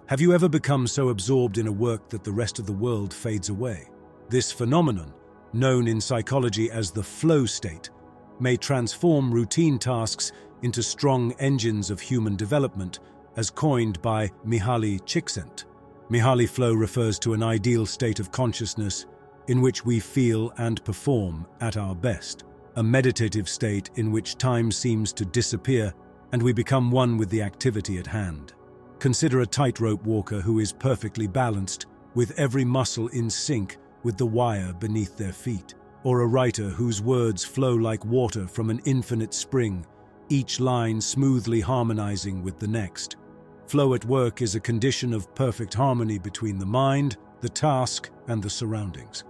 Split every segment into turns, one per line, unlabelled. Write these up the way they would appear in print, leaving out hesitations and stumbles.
Have you ever become so absorbed in a work that the rest of the world fades away? This phenomenon, known in psychology as the flow state, may transform routine tasks into strong engines of human development, as coined by Mihaly Csikszentmihalyi. Mihaly flow refers to an ideal state of consciousness in which we feel and perform at our best, a meditative state in which time seems to disappear and we become one with the activity at hand. Consider a tightrope walker who is perfectly balanced, with every muscle in sync with the wire beneath their feet, or a writer whose words flow like water from an infinite spring, each line smoothly harmonizing with the next. Flow at work is a condition of perfect harmony between the mind, the task, and the surroundings.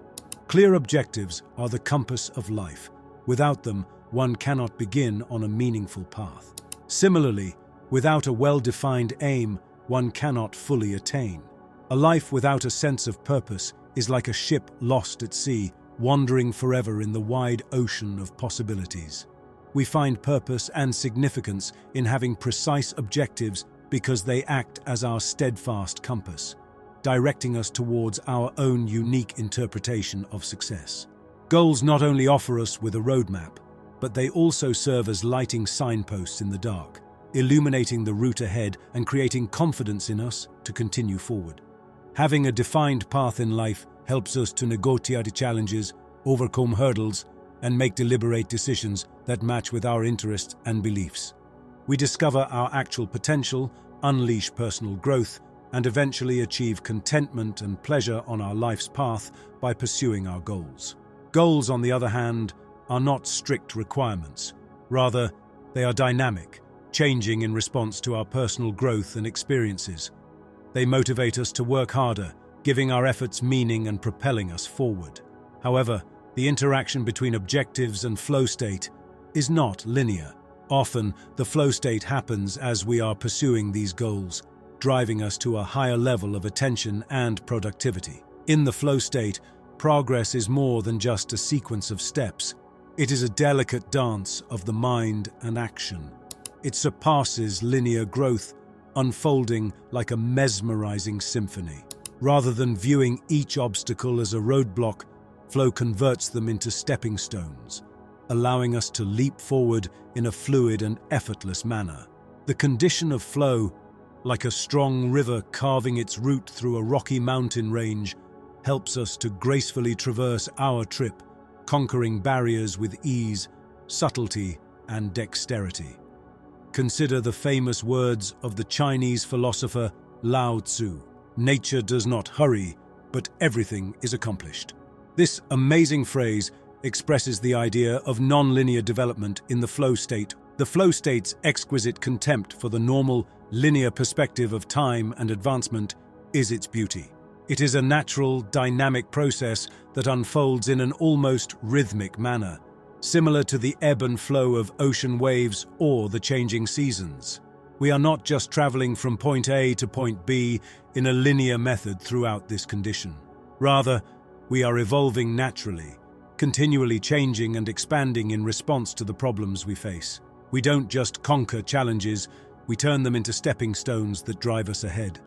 Clear objectives are the compass of life. Without them, one cannot begin on a meaningful path. Similarly, without a well-defined aim, one cannot fully attain. A life without a sense of purpose is like a ship lost at sea, wandering forever in the wide ocean of possibilities. We find purpose and significance in having precise objectives because they act as our steadfast compass, directing us towards our own unique interpretation of success. Goals not only offer us with a roadmap, but they also serve as lighting signposts in the dark, illuminating the route ahead and creating confidence in us to continue forward. Having a defined path in life helps us to negotiate challenges, overcome hurdles, and make deliberate decisions that match with our interests and beliefs. We discover our actual potential, unleash personal growth, and eventually achieve contentment and pleasure on our life's path by pursuing our goals. Goals, on the other hand, are not strict requirements. Rather, they are dynamic, changing in response to our personal growth and experiences. They motivate us to work harder, giving our efforts meaning and propelling us forward. However, the interaction between objectives and flow state is not linear. Often, the flow state happens as we are pursuing these goals, driving us to a higher level of attention and productivity. In the flow state, progress is more than just a sequence of steps. It is a delicate dance of the mind and action. It surpasses linear growth, unfolding like a mesmerizing symphony. Rather than viewing each obstacle as a roadblock, flow converts them into stepping stones, allowing us to leap forward in a fluid and effortless manner. The condition of flow, like a strong river carving its route through a rocky mountain range, helps us to gracefully traverse our trip, conquering barriers with ease, subtlety, and dexterity. Consider the famous words of the Chinese philosopher Lao Tzu: "Nature does not hurry, but everything is accomplished." This amazing phrase expresses the idea of nonlinear development in the flow state. The flow state's exquisite contempt for the normal, linear perspective of time and advancement is its beauty. It is a natural, dynamic process that unfolds in an almost rhythmic manner, similar to the ebb and flow of ocean waves or the changing seasons. We are not just traveling from point A to point B in a linear method throughout this condition. Rather, we are evolving naturally, continually changing and expanding in response to the problems we face. We don't just conquer challenges, we turn them into stepping stones that drive us ahead.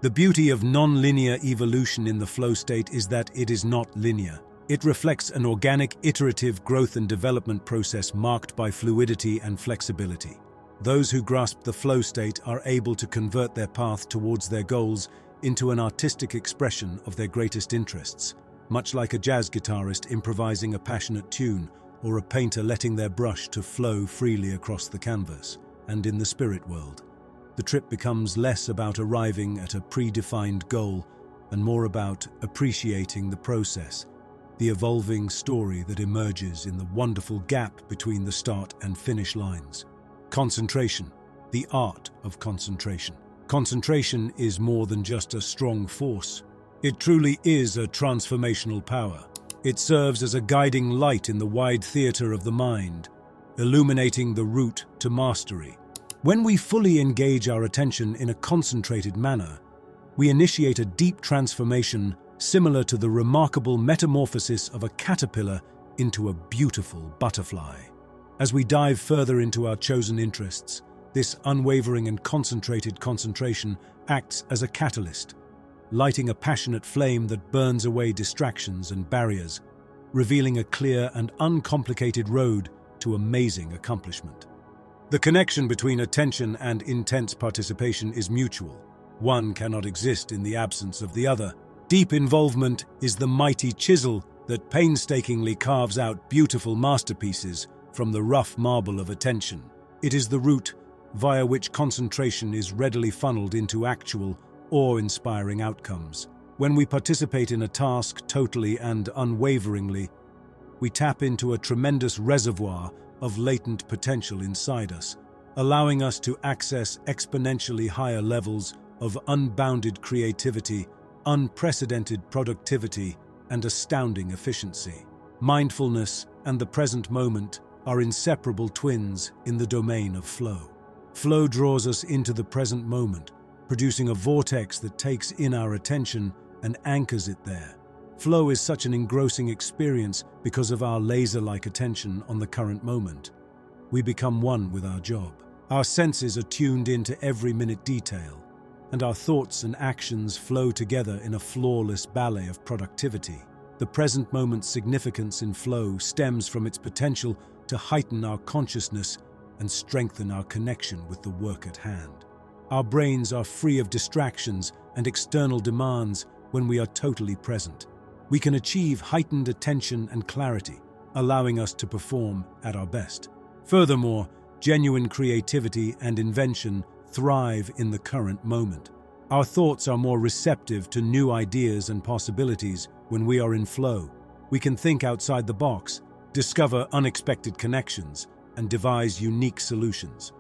The beauty of non-linear evolution in the flow state is that it is not linear. It reflects an organic, iterative growth and development process marked by fluidity and flexibility. Those who grasp the flow state are able to convert their path towards their goals into an artistic expression of their greatest interests, much like a jazz guitarist improvising a passionate tune or a painter letting their brush to flow freely across the canvas. And in the spirit world, the trip becomes less about arriving at a predefined goal and more about appreciating the process, the evolving story that emerges in the wonderful gap between the start and finish lines. Concentration, the art of concentration. Concentration is more than just a strong force. It truly is a transformational power. It serves as a guiding light in the wide theater of the mind, illuminating the route to mastery. When we fully engage our attention in a concentrated manner, we initiate a deep transformation similar to the remarkable metamorphosis of a caterpillar into a beautiful butterfly. As we dive further into our chosen interests, This unwavering and concentrated concentration acts as a catalyst, lighting a passionate flame that burns away distractions and barriers, revealing a clear and uncomplicated road to amazing accomplishment. The connection between attention and intense participation is mutual. One cannot exist in the absence of the other. Deep involvement is the mighty chisel that painstakingly carves out beautiful masterpieces from the rough marble of attention. It is the route via which concentration is readily funneled into actual, awe-inspiring outcomes. When we participate in a task totally and unwaveringly, we tap into a tremendous reservoir of latent potential inside us, allowing us to access exponentially higher levels of unbounded creativity, unprecedented productivity, and astounding efficiency. Mindfulness and the present moment are inseparable twins in the domain of flow. Flow draws us into the present moment, producing a vortex that takes in our attention and anchors it there. Flow is such an engrossing experience because of our laser-like attention on the current moment. We become one with our job. Our senses are tuned into every minute detail, and our thoughts and actions flow together in a flawless ballet of productivity. The present moment's significance in flow stems from its potential to heighten our consciousness and strengthen our connection with the work at hand. Our brains are free of distractions and external demands when we are totally present. We can achieve heightened attention and clarity, allowing us to perform at our best. Furthermore, genuine creativity and invention thrive in the current moment. Our thoughts are more receptive to new ideas and possibilities when we are in flow. We can think outside the box, discover unexpected connections, and devise unique solutions.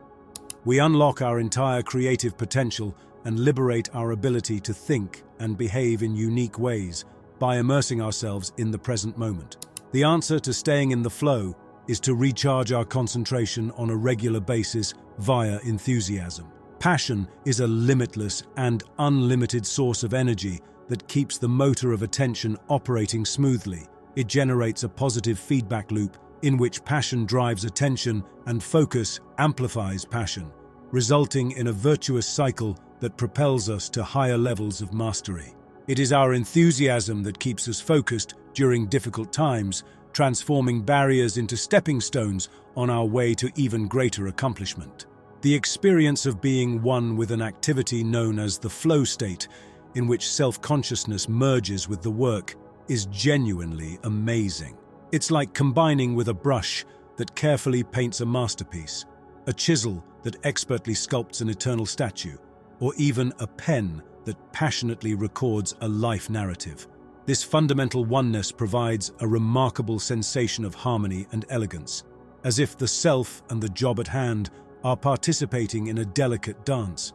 We unlock our entire creative potential and liberate our ability to think and behave in unique ways by immersing ourselves in the present moment. The answer to staying in the flow is to recharge our concentration on a regular basis via enthusiasm. Passion is a limitless and unlimited source of energy that keeps the motor of attention operating smoothly. It generates a positive feedback loop in which passion drives attention and focus amplifies passion, resulting in a virtuous cycle that propels us to higher levels of mastery. It is our enthusiasm that keeps us focused during difficult times, transforming barriers into stepping stones on our way to even greater accomplishment. The experience of being one with an activity known as the flow state, in which self-consciousness merges with the work, is genuinely amazing. It's like combining with a brush that carefully paints a masterpiece, a chisel that expertly sculpts an eternal statue, or even a pen that passionately records a life narrative. This fundamental oneness provides a remarkable sensation of harmony and elegance, as if the self and the job at hand are participating in a delicate dance.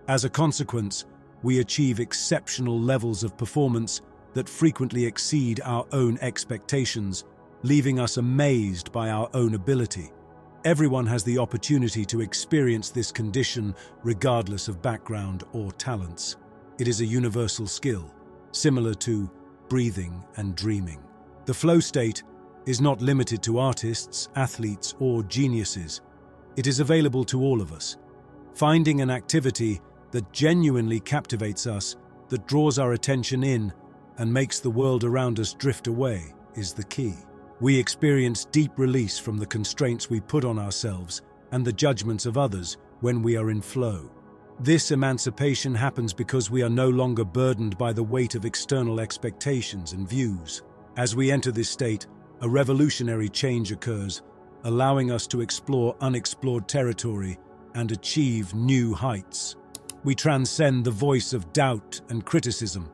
As a consequence, we achieve exceptional levels of performance that frequently exceed our own expectations, leaving us amazed by our own ability. Everyone has the opportunity to experience this condition regardless of background or talents. It is a universal skill, similar to breathing and dreaming. The flow state is not limited to artists, athletes, or geniuses. It is available to all of us. Finding an activity that genuinely captivates us, that draws our attention in, and makes the world around us drift away is the key. We experience deep release from the constraints we put on ourselves and the judgments of others when we are in flow. This emancipation happens because we are no longer burdened by the weight of external expectations and views. As we enter this state, a revolutionary change occurs, allowing us to explore unexplored territory and achieve new heights. We transcend the voice of doubt and criticism,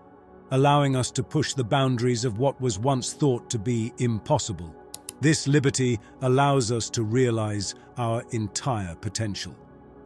allowing us to push the boundaries of what was once thought to be impossible. This liberty allows us to realize our entire potential,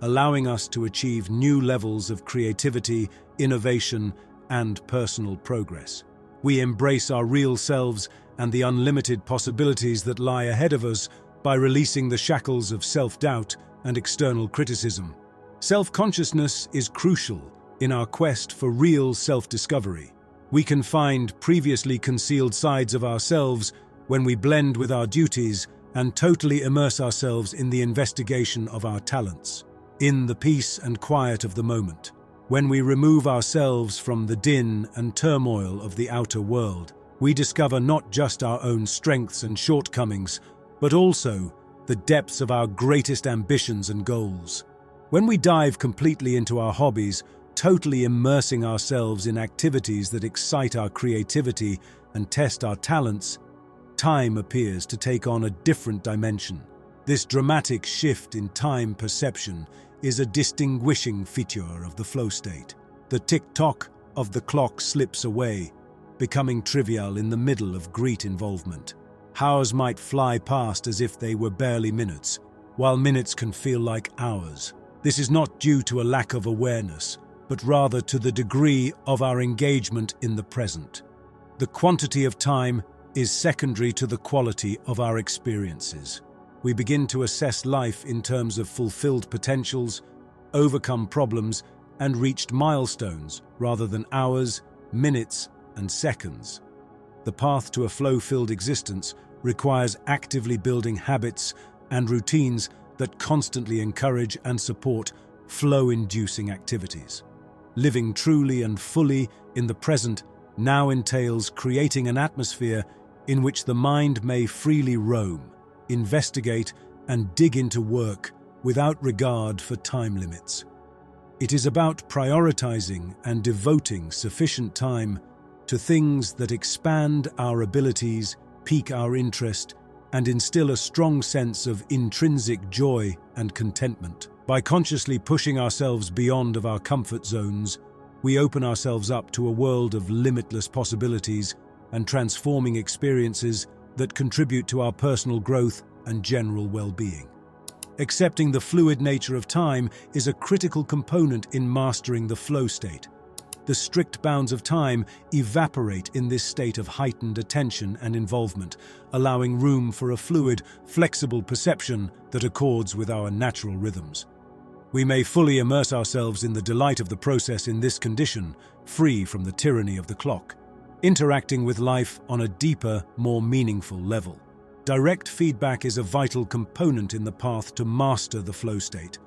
allowing us to achieve new levels of creativity, innovation, and personal progress. We embrace our real selves and the unlimited possibilities that lie ahead of us by releasing the shackles of self-doubt and external criticism. Self-consciousness is crucial in our quest for real self-discovery. We can find previously concealed sides of ourselves when we blend with our duties and totally immerse ourselves in the investigation of our talents. in the peace and quiet of the moment. When we remove ourselves from the din and turmoil of the outer world, we discover not just our own strengths and shortcomings, but also the depths of our greatest ambitions and goals. When we dive completely into our hobbies, totally immersing ourselves in activities that excite our creativity and test our talents, time appears to take on a different dimension. This dramatic shift in time perception is a distinguishing feature of the flow state. The tick-tock of the clock slips away, becoming trivial in the middle of great involvement. Hours might fly past as if they were barely minutes, while minutes can feel like hours. This is not due to a lack of awareness, but rather to the degree of our engagement in the present. The quantity of time is secondary to the quality of our experiences. We begin to assess life in terms of fulfilled potentials, overcome problems, and reached milestones rather than hours, minutes, and seconds. The path to a flow-filled existence requires actively building habits and routines that constantly encourage and support flow-inducing activities. Living truly and fully in the present now entails creating an atmosphere in which the mind may freely roam, investigate, and dig into work without regard for time limits. It is about prioritizing and devoting sufficient time to things that expand our abilities, pique our interest, and instill a strong sense of intrinsic joy and contentment. By consciously pushing ourselves beyond of our comfort zones, we open ourselves up to a world of limitless possibilities and transforming experiences that contribute to our personal growth and general well-being. Accepting the fluid nature of time is a critical component in mastering the flow state. The strict bounds of time evaporate in this state of heightened attention and involvement, allowing room for a fluid, flexible perception that accords with our natural rhythms. We may fully immerse ourselves in the delight of the process in this condition, free from the tyranny of the clock, interacting with life on a deeper, more meaningful level. Direct feedback is a vital component in the path to master the flow state,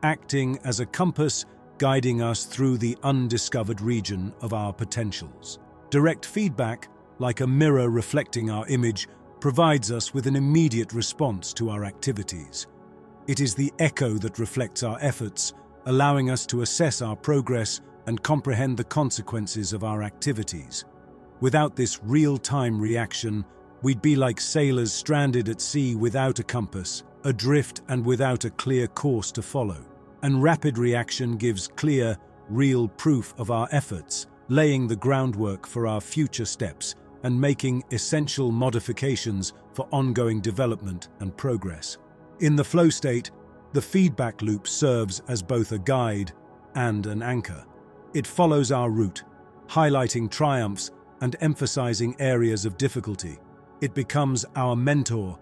acting as a compass guiding us through the undiscovered region of our potentials. Direct feedback, like a mirror reflecting our image, provides us with an immediate response to our activities. It is the echo that reflects our efforts, allowing us to assess our progress and comprehend the consequences of our activities. Without this real-time reaction, we'd be like sailors stranded at sea without a compass, adrift and without a clear course to follow. And rapid reaction gives clear, real proof of our efforts, laying the groundwork for our future steps and making essential modifications for ongoing development and progress. In the flow state, the feedback loop serves as both a guide and an anchor. It follows our route, highlighting triumphs and emphasizing areas of difficulty. It becomes our mentor,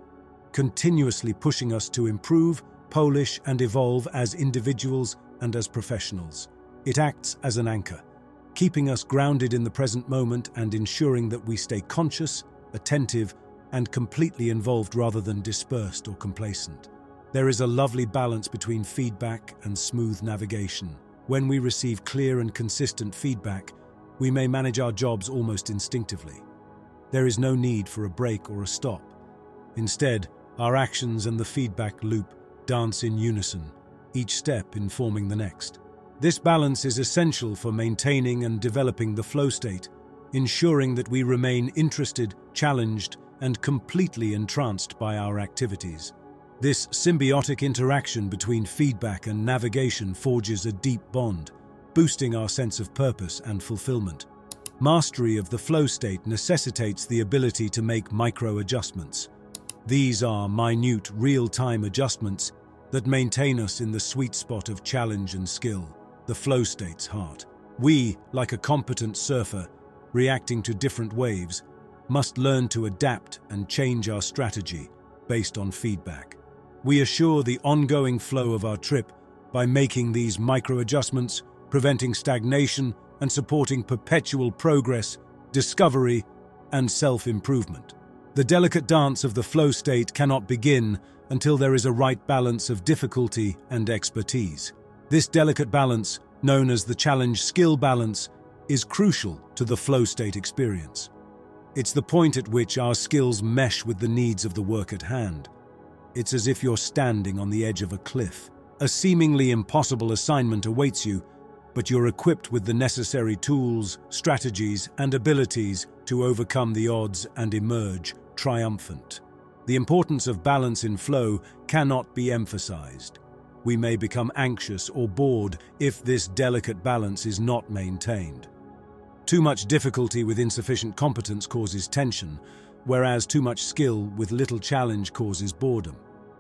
continuously pushing us to improve, polish, and evolve as individuals and as professionals. It acts as an anchor, keeping us grounded in the present moment and ensuring that we stay conscious, attentive, and completely involved rather than dispersed or complacent. There is a lovely balance between feedback and smooth navigation. When we receive clear and consistent feedback, we may manage our jobs almost instinctively. There is no need for a break or a stop. Instead, our actions and the feedback loop dance in unison, each step informing the next. This balance is essential for maintaining and developing the flow state, ensuring that we remain interested, challenged, and completely entranced by our activities. This symbiotic interaction between feedback and navigation forges a deep bond, boosting our sense of purpose and fulfillment. Mastery of the flow state necessitates the ability to make micro-adjustments. These are minute, real-time adjustments that maintain us in the sweet spot of challenge and skill, the flow state's heart. We, like a competent surfer, reacting to different waves, must learn to adapt and change our strategy based on feedback. We assure the ongoing flow of our trip by making these micro-adjustments, preventing stagnation and supporting perpetual progress, discovery, and self-improvement. The delicate dance of the flow state cannot begin until there is a right balance of difficulty and expertise. This delicate balance, known as the challenge-skill balance, is crucial to the flow state experience. It's the point at which our skills mesh with the needs of the work at hand. It's as if you're standing on the edge of a cliff. A seemingly impossible assignment awaits you, but you're equipped with the necessary tools, strategies, and abilities to overcome the odds and emerge triumphant. The importance of balance in flow cannot be emphasized. We may become anxious or bored if this delicate balance is not maintained. Too much difficulty with insufficient competence causes tension, whereas too much skill with little challenge causes boredom.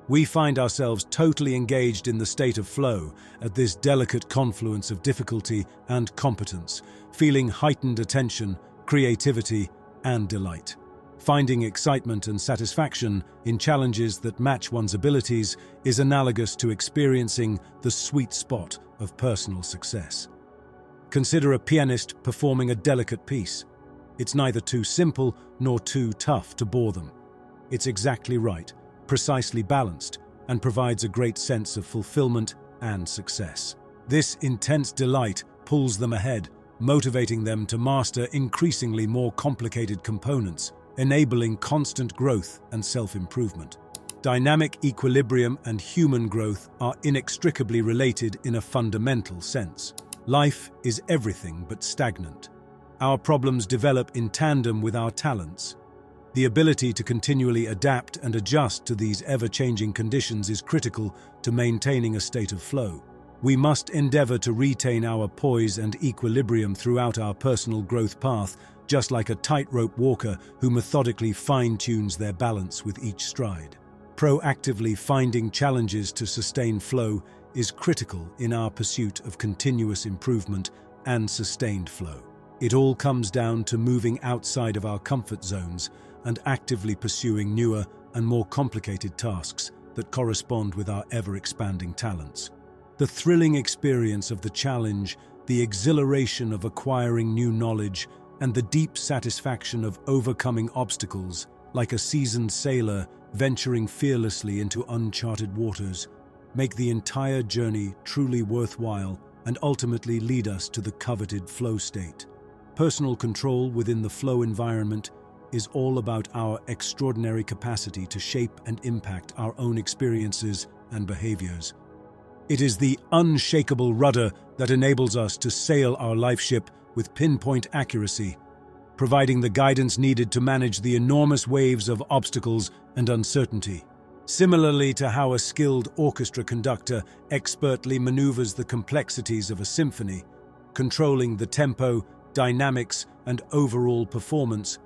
We find ourselves totally engaged in the state of flow at this delicate confluence of difficulty and competence, feeling heightened attention, creativity, and delight. Finding excitement and satisfaction in challenges that match one's abilities is analogous to experiencing the sweet spot of personal success. Consider a pianist performing a delicate piece. It's neither too simple nor too tough to bore them. It's exactly right, precisely balanced, and provides a great sense of fulfillment and success. This intense delight pulls them ahead, motivating them to master increasingly more complicated components, enabling constant growth and self-improvement. Dynamic equilibrium and human growth are inextricably related in a fundamental sense. Life is everything but stagnant. Our problems develop in tandem with our talents. The ability to continually adapt and adjust to these ever-changing conditions is critical to maintaining a state of flow. We must endeavor to retain our poise and equilibrium throughout our personal growth path, just like a tightrope walker who methodically fine-tunes their balance with each stride. Proactively finding challenges to sustain flow is critical in our pursuit of continuous improvement and sustained flow. It all comes down to moving outside of our comfort zones and actively pursuing newer and more complicated tasks that correspond with our ever-expanding talents. The thrilling experience of the challenge, the exhilaration of acquiring new knowledge, and the deep satisfaction of overcoming obstacles, like a seasoned sailor venturing fearlessly into uncharted waters, make the entire journey truly worthwhile and ultimately lead us to the coveted flow state. Personal control within the flow environment is all about our extraordinary capacity to shape and impact our own experiences and behaviors. It is the unshakable rudder that enables us to sail our life ship with pinpoint accuracy, providing the guidance needed to manage the enormous waves of obstacles and uncertainty. Similarly to how a skilled orchestra conductor expertly maneuvers the complexities of a symphony, controlling the tempo, dynamics, and overall performance,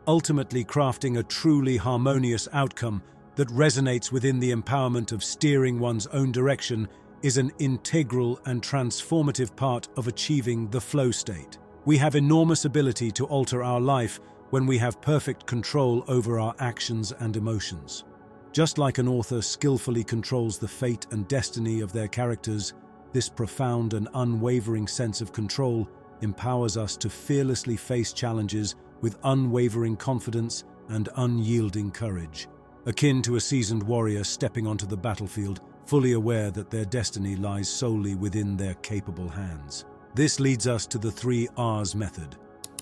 ultimately crafting a truly harmonious outcome that resonates within the empowerment of steering one's own direction, is an integral and transformative part of achieving the flow state. We have enormous ability to alter our life when we have perfect control over our actions and emotions. Just like an author skillfully controls the fate and destiny of their characters, this profound and unwavering sense of control empowers us to fearlessly face challenges with unwavering confidence and unyielding courage, akin to a seasoned warrior stepping onto the battlefield, fully aware that their destiny lies solely within their capable hands. This leads us to the 3 R's method.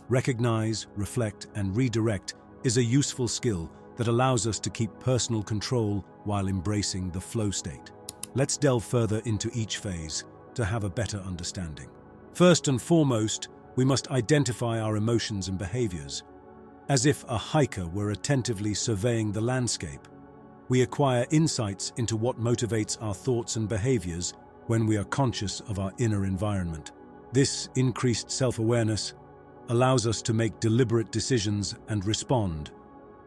Recognize, reflect, and redirect is a useful skill that allows us to keep personal control while embracing the flow state. Let's delve further into each phase to have a better understanding. First and foremost, we must identify our emotions and behaviors. As if a hiker were attentively surveying the landscape, we acquire insights into what motivates our thoughts and behaviors when we are conscious of our inner environment. This increased self-awareness allows us to make deliberate decisions and respond,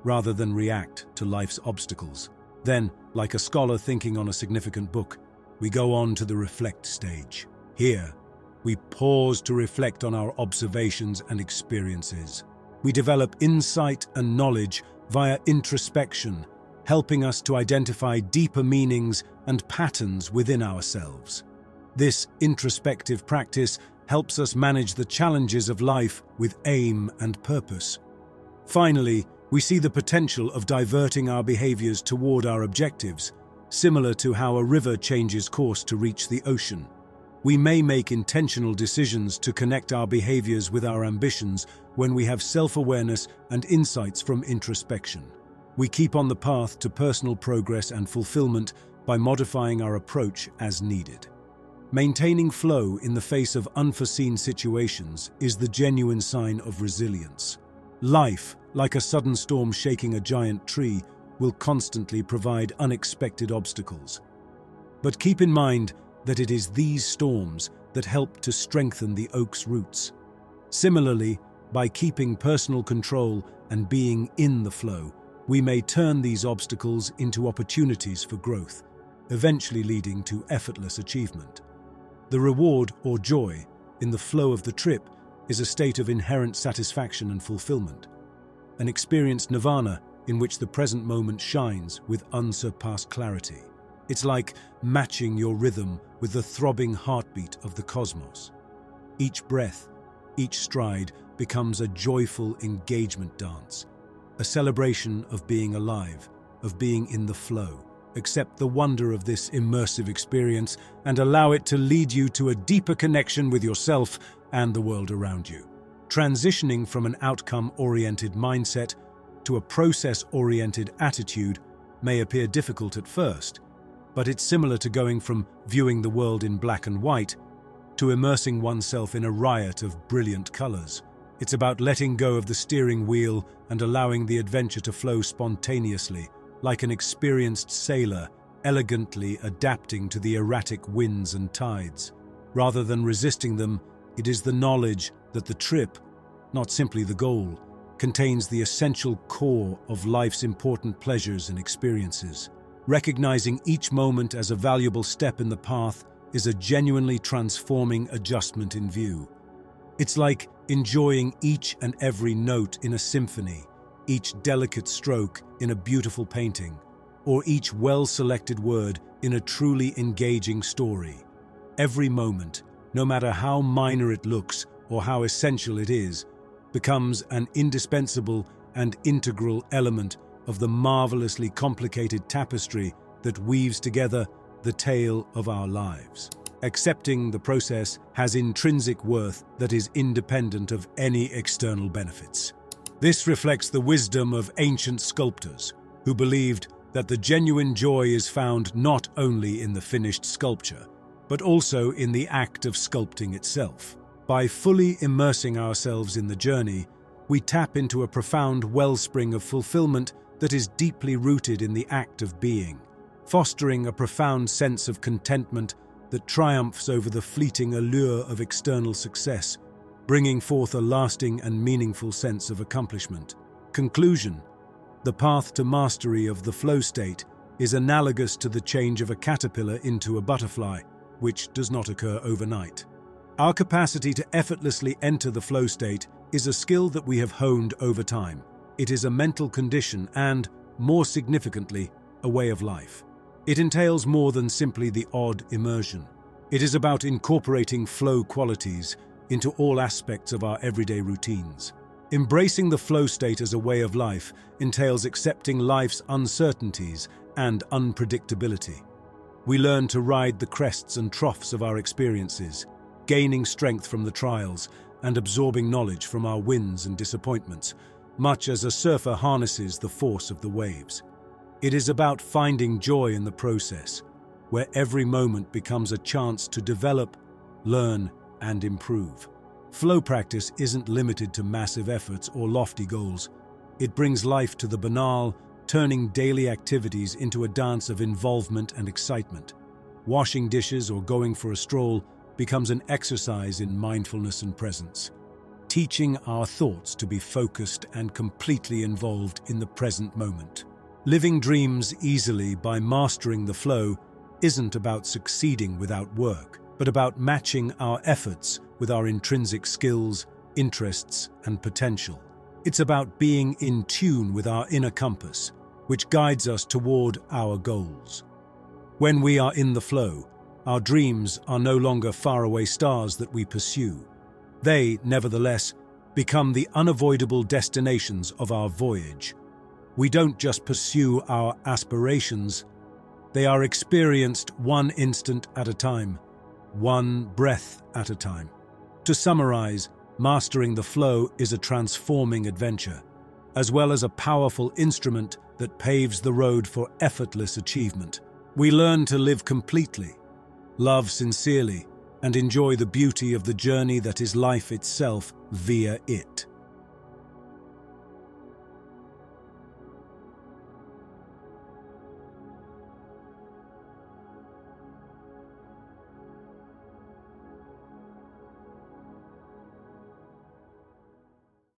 rather than react to life's obstacles. Then, like a scholar thinking on a significant book, we go on to the reflect stage. Here, we pause to reflect on our observations and experiences. We develop insight and knowledge via introspection, helping us to identify deeper meanings and patterns within ourselves. This introspective practice helps us manage the challenges of life with aim and purpose. Finally, we see the potential of diverting our behaviors toward our objectives, similar to how a river changes course to reach the ocean. We may make intentional decisions to connect our behaviors with our ambitions when we have self-awareness and insights from introspection. We keep on the path to personal progress and fulfillment by modifying our approach as needed. Maintaining flow in the face of unforeseen situations is the genuine sign of resilience. Life, like a sudden storm shaking a giant tree, will constantly provide unexpected obstacles. But keep in mind that it is these storms that help to strengthen the oak's roots. Similarly, by keeping personal control and being in the flow, we may turn these obstacles into opportunities for growth, eventually leading to effortless achievement. The reward or joy in the flow of the trip is a state of inherent satisfaction and fulfillment, an experienced nirvana in which the present moment shines with unsurpassed clarity. It's like matching your rhythm with the throbbing heartbeat of the cosmos. Each breath, each stride becomes a joyful engagement dance, a celebration of being alive, of being in the flow. Accept the wonder of this immersive experience and allow it to lead you to a deeper connection with yourself and the world around you. Transitioning from an outcome-oriented mindset to a process-oriented attitude may appear difficult at first, but it's similar to going from viewing the world in black and white to immersing oneself in a riot of brilliant colors. It's about letting go of the steering wheel and allowing the adventure to flow spontaneously, like an experienced sailor elegantly adapting to the erratic winds and tides. Rather than resisting them, it is the knowledge that the trip, not simply the goal, contains the essential core of life's important pleasures and experiences. Recognizing each moment as a valuable step in the path is a genuinely transforming adjustment in view. It's like enjoying each and every note in a symphony, each delicate stroke in a beautiful painting, or each well-selected word in a truly engaging story. Every moment, no matter how minor it looks or how essential it is, becomes an indispensable and integral element of the marvelously complicated tapestry that weaves together the tale of our lives. Accepting the process has intrinsic worth that is independent of any external benefits. This reflects the wisdom of ancient sculptors, who believed that the genuine joy is found not only in the finished sculpture, but also in the act of sculpting itself. By fully immersing ourselves in the journey, we tap into a profound wellspring of fulfillment that is deeply rooted in the act of being, fostering a profound sense of contentment that triumphs over the fleeting allure of external success, bringing forth a lasting and meaningful sense of accomplishment. Conclusion: the path to mastery of the flow state is analogous to the change of a caterpillar into a butterfly, which does not occur overnight. Our capacity to effortlessly enter the flow state is a skill that we have honed over time. It is a mental condition and, more significantly, a way of life. It entails more than simply the odd immersion. It is about incorporating flow qualities into all aspects of our everyday routines. Embracing the flow state as a way of life entails accepting life's uncertainties and unpredictability. We learn to ride the crests and troughs of our experiences, gaining strength from the trials and absorbing knowledge from our wins and disappointments, much as a surfer harnesses the force of the waves. It is about finding joy in the process, where every moment becomes a chance to develop, learn, and improve. Flow practice isn't limited to massive efforts or lofty goals. It brings life to the banal, turning daily activities into a dance of involvement and excitement. Washing dishes or going for a stroll becomes an exercise in mindfulness and presence, teaching our thoughts to be focused and completely involved in the present moment. Living dreams easily by mastering the flow isn't about succeeding without work, but about matching our efforts with our intrinsic skills, interests, and potential. It's about being in tune with our inner compass, which guides us toward our goals. When we are in the flow, our dreams are no longer faraway stars that we pursue. They, nevertheless, become the unavoidable destinations of our voyage. We don't just pursue our aspirations, they are experienced one instant at a time, one breath at a time. To summarize, mastering the flow is a transforming adventure, as well as a powerful instrument that paves the road for effortless achievement. We learn to live completely, love sincerely, and enjoy the beauty of the journey that is life itself via it.